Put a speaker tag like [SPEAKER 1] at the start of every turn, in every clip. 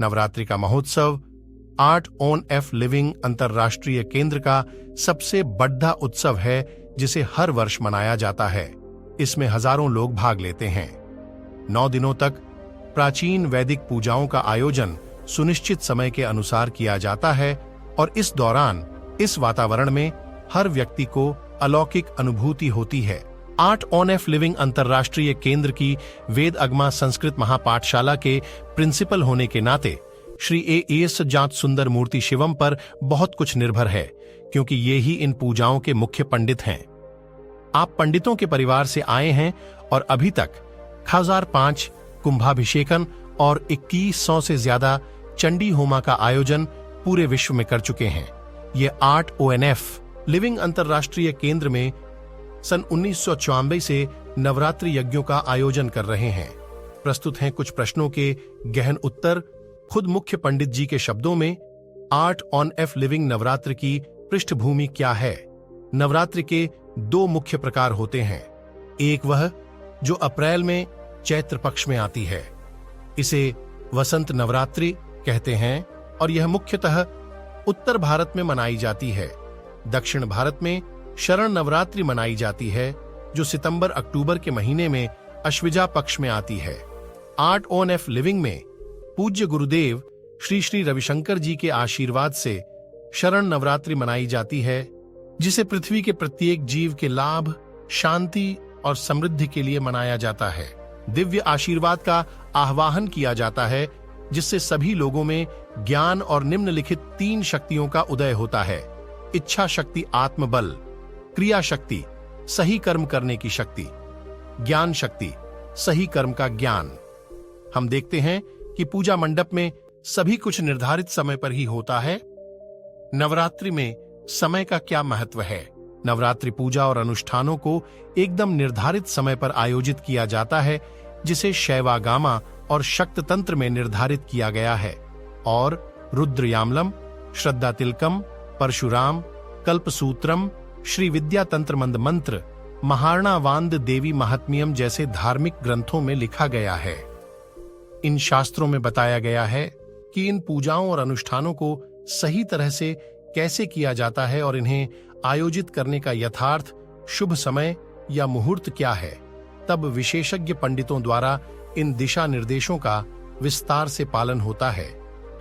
[SPEAKER 1] नवरात्रि का महोत्सव art on F living अंतर्राष्ट्रीय केंद्र का सबसे बड़ा उत्सव है जिसे हर वर्ष मनाया जाता है। इसमें हजारों लोग भाग लेते हैं। 9 दिनों तक प्राचीन वैदिक पूजाओं का आयोजन सुनिश्चित समय के अनुसार किया जाता है और इस दौरान इस वातावरण में हर व्यक्ति को अलौकिक अनुभूति होती है। आर्ट ऑन एफ लिविंग अंतर्राष्ट्रीय केंद्र की वेद अगमा संस्कृत महापाठशाला के प्रिंसिपल होने के नाते श्री एएस जात सुंदर मूर्ति शिवम पर बहुत कुछ निर्भर है, क्योंकि ये ही इन पूजाओं के मुख्य पंडित हैं। आप पंडितों के परिवार से आए हैं और अभी तक 1005 कुंभाभिषेकन और 2100 से ज्यादा चंडी होमा का आयोजन पूरे विश्व में कर चुके हैं। ये आर्ट ओएनएफ लिविंग अंतर्राष्ट्रीय केंद्र में सन 1994 से नवरात्रि यज्ञों का आयोजन कर रहे हैं। प्रस्तुत हैं कुछ प्रश्नों के गहन उत्तर खुद मुख्य पंडित जी के शब्दों में। Art on F living Navratra की पृष्ठभूमि क्या है? नवरात्रि के 2 मुख्य प्रकार होते हैं। एक वह जो अप्रैल में चैत्र पक्ष में आती है, इसे वसंत नवरात्रि कहते हैं और यह मुख्यतः उत्तर भारत में मनाई जाती है। दक्षिण भारत में शरण नवरात्रि मनाई जाती है जो सितंबर अक्टूबर के महीने में अश्विजा पक्ष में आती है। आर्ट ऑन एफ लिविंग में पूज्य गुरुदेव श्री श्री रविशंकर जी के आशीर्वाद से शरण नवरात्रि मनाई जाती है, जिसे पृथ्वी के प्रत्येक जीव के लाभ, शांति और समृद्धि के लिए मनाया जाता है। दिव्य आशीर्वाद का आह्वान किया जाता है, जिससे सभी लोगों में ज्ञान और निम्नलिखित 3 शक्तियों का उदय होता है। इच्छा शक्ति, आत्मबल, क्रिया शक्ति, सही कर्म करने की शक्ति, ज्ञान शक्ति, सही कर्म का ज्ञान। हम देखते हैं कि पूजा मंडप में सभी कुछ निर्धारित समय पर ही होता है। नवरात्रि में समय का क्या महत्व है? नवरात्रि पूजा और अनुष्ठानों को एकदम निर्धारित समय पर आयोजित किया जाता है, जिसे शैवागामा और शक्त तंत्र में निर्धारित किया गया है और रुद्रयामलम, श्रद्धा तिलकम, परशुराम, कल्पसूत्रम, श्री विद्या तंत्र मंद मंत्र, महारणावांद देवी महात्म्यम जैसे धार्मिक ग्रंथों में लिखा गया है। इन शास्त्रों में बताया गया है कि इन पूजाओं और अनुष्ठानों को सही तरह से कैसे किया जाता है और इन्हें आयोजित करने का यथार्थ शुभ समय या मुहूर्त क्या है। तब विशेषज्ञ पंडितों द्वारा इन दिशा निर्देशों का विस्तार से पालन होता है।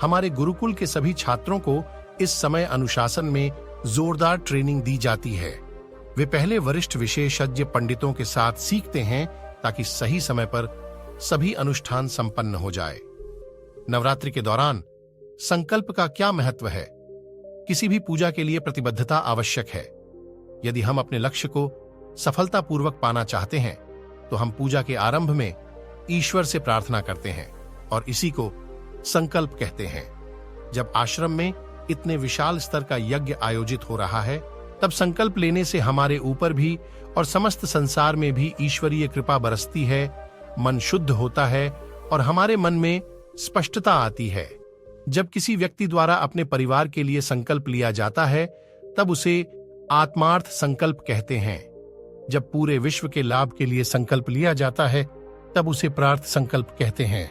[SPEAKER 1] हमारे गुरुकुल के सभी छात्रों को इस समय अनुशासन में जोरदार ट्रेनिंग दी जाती है। वे पहले वरिष्ठ विशेषज्ञ पंडितों के साथ सीखते हैं ताकि सही समय पर सभी अनुष्ठान संपन्न हो जाए। नवरात्रि के दौरान संकल्प का क्या महत्व है? किसी भी पूजा के लिए प्रतिबद्धता आवश्यक है। यदि हम अपने लक्ष्य को सफलतापूर्वक पाना चाहते हैं तो हम पूजा के आरंभ में ईश्वर से प्रार्थना करते हैं और इसी को संकल्प कहते हैं। जब आश्रम में इतने विशाल स्तर का यज्ञ आयोजित हो रहा है, तब संकल्प लेने से हमारे ऊपर भी और समस्त संसार में भी ईश्वरीय कृपा बरसती है, मन शुद्ध होता है और हमारे मन में स्पष्टता आती है। जब किसी व्यक्ति द्वारा अपने परिवार के लिए संकल्प लिया जाता है, तब उसे आत्मार्थ संकल्प कहते हैं। जब पूरे विश्व के लाभ के लिए संकल्प लिया जाता है, तब उसे प्रार्थ संकल्प कहते हैं।